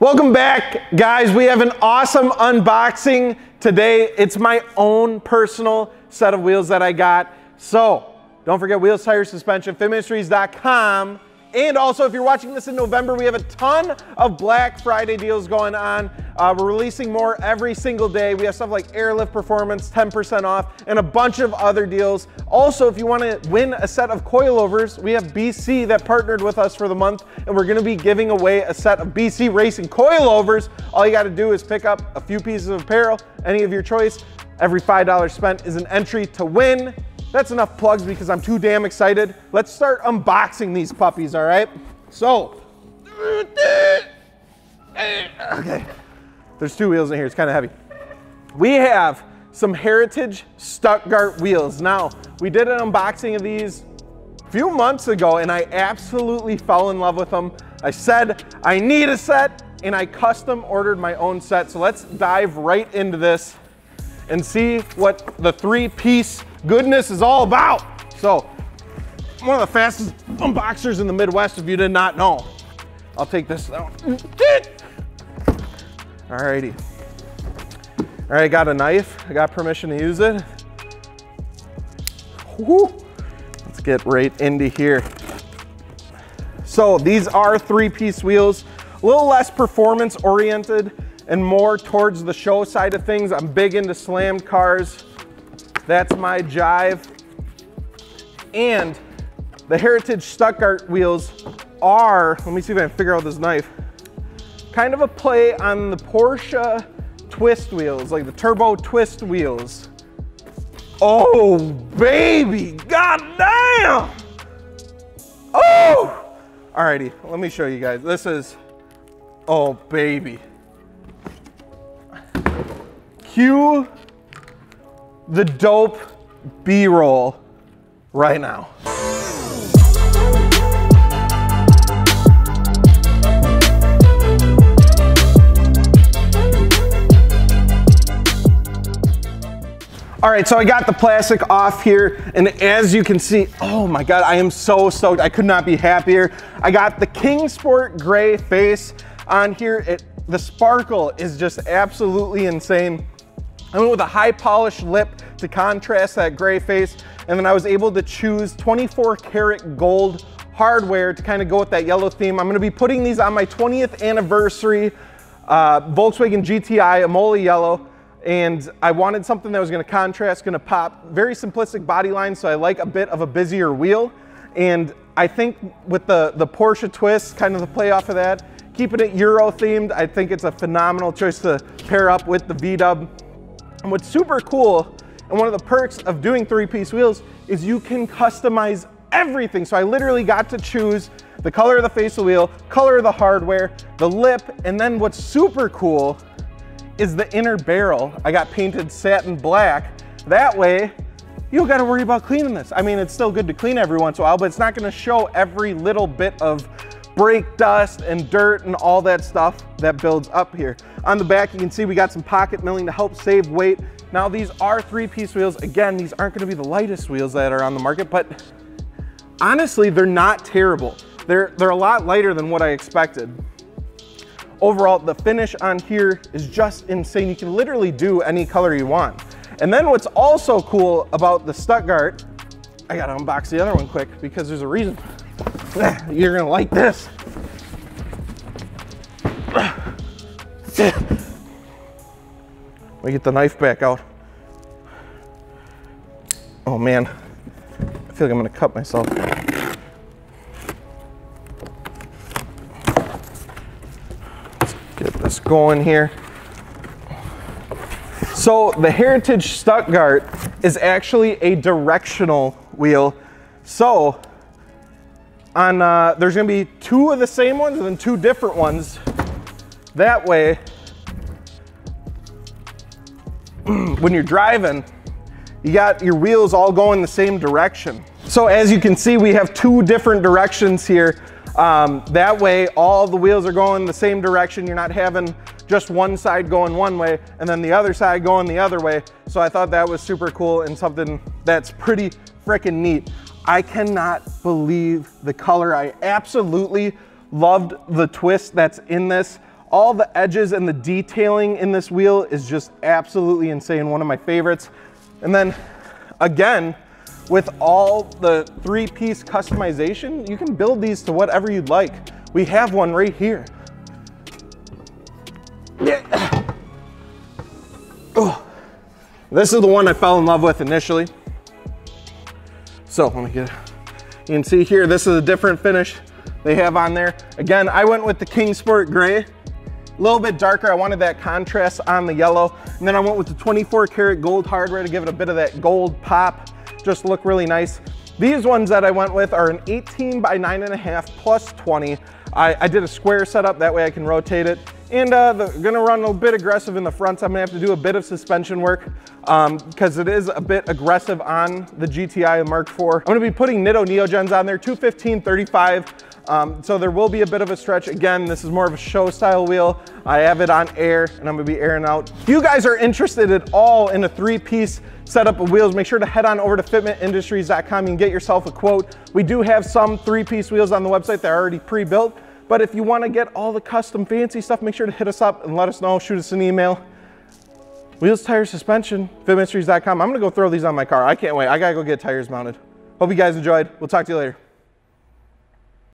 Welcome back, guys. We have an awesome unboxing today. It's my own personal set of wheels that I got. So don't forget wheels, tires, suspension, fitministries.com. And also, if you're watching this in November, we have a ton of Black Friday deals going on. We're releasing more every single day. We have stuff like Airlift Performance, 10% off, and a bunch of other deals. Also, if you want to win a set of coilovers, we have BC that partnered with us for the month, and we're going to be giving away a set of BC Racing coilovers. All you got to do is pick up a few pieces of apparel, any of your choice. Every $5 spent is an entry to win. That's enough plugs because I'm too damn excited. Let's start unboxing these puppies, all right? So, okay, there's two wheels in here, it's kind of heavy. We have some Heritage Stuttgart wheels. Now, we did an unboxing of these a few months ago and I absolutely fell in love with them. I said, I need a set, and I custom ordered my own set. So let's dive right into this and see what the three-piece goodness is all about. So, I'm one of the fastest unboxers in the Midwest, if you did not know. I'll take this out. Alrighty. All right, I got a knife. I got permission to use it. Woo. Let's get right into here. So these are three-piece wheels, a little less performance oriented and more towards the show side of things. I'm big into slammed cars. That's my jive. And the Heritage Stuttgart wheels are, let me see if I can figure out this knife, kind of a play on the Porsche twist wheels, like the turbo twist wheels. Oh, baby, goddamn! Oh! Alrighty, let me show you guys. This is, oh, baby. Cue the dope B-roll right now. All right, so I got the plastic off here, and as you can see, oh my God, I am so stoked. I could not be happier. I got the King Sport gray face on here. The sparkle is just absolutely insane. I went with a high polished lip to contrast that gray face, and then I was able to choose 24 karat gold hardware to kind of go with that yellow theme. I'm gonna be putting these on my 20th anniversary Volkswagen GTI Amola yellow, and I wanted something that was gonna contrast, gonna pop. Very simplistic body line, so I like a bit of a busier wheel, and I think with the Porsche twist, kind of the play off of that, keeping it Euro themed, I think it's a phenomenal choice to pair up with the V-dub. And what's super cool, and one of the perks of doing three-piece wheels, is you can customize everything. So I literally got to choose the color of the face of the wheel, color of the hardware, the lip, and then what's super cool is the inner barrel. I got painted satin black. That way, you don't gotta worry about cleaning this. I mean, it's still good to clean every once in a while, but it's not gonna show every little bit of brake dust and dirt and all that stuff that builds up here. On the back, you can see we got some pocket milling to help save weight. Now these are three-piece wheels. Again, these aren't gonna be the lightest wheels that are on the market, but honestly, they're not terrible. They're a lot lighter than what I expected. Overall, the finish on here is just insane. You can literally do any color you want. And then what's also cool about the Stuttgart, I gotta unbox the other one quick because there's a reason. You're gonna like this. Let me get the knife back out. Oh man, I feel like I'm gonna cut myself. Let's get this going here. So the Heritage Stuttgart is actually a directional wheel. So on, there's gonna be two of the same ones and then two different ones. That way, when you're driving, you got your wheels all going the same direction. So as you can see, we have two different directions here. That way, all the wheels are going the same direction. You're not having just one side going one way and then the other side going the other way. So I thought that was super cool and something that's pretty freaking neat. I cannot believe the color. I absolutely loved the twist that's in this. All the edges and the detailing in this wheel is just absolutely insane. One of my favorites. And then again, with all the 3-piece customization, you can build these to whatever you'd like. We have one right here. Yeah. Oh. This is the one I fell in love with initially. So let me get it. You can see here, this is a different finish they have on there. Again, I went with the King Sport Gray. A little bit darker, I wanted that contrast on the yellow. And then I went with the 24 karat gold hardware to give it a bit of that gold pop, just look really nice. These ones that I went with are an 18 by 9.5 plus 20. I did a square setup, that way I can rotate it. And they're gonna run a bit aggressive in the front, so I'm gonna have to do a bit of suspension work because it is a bit aggressive on the GTI Mark IV. I'm gonna be putting Nitto Neogens on there, 215, 35. So there will be a bit of a stretch. Again, this is more of a show style wheel. I have it on air and I'm gonna be airing out. If you guys are interested at all in a 3-piece setup of wheels, make sure to head on over to fitmentindustries.com and get yourself a quote. We do have some 3-piece wheels on the website that are already pre-built, but if you wanna get all the custom fancy stuff, make sure to hit us up and let us know, shoot us an email. Wheels, tires, suspension, fitmentindustries.com. I'm gonna go throw these on my car. I can't wait, I gotta go get tires mounted. Hope you guys enjoyed. We'll talk to you later.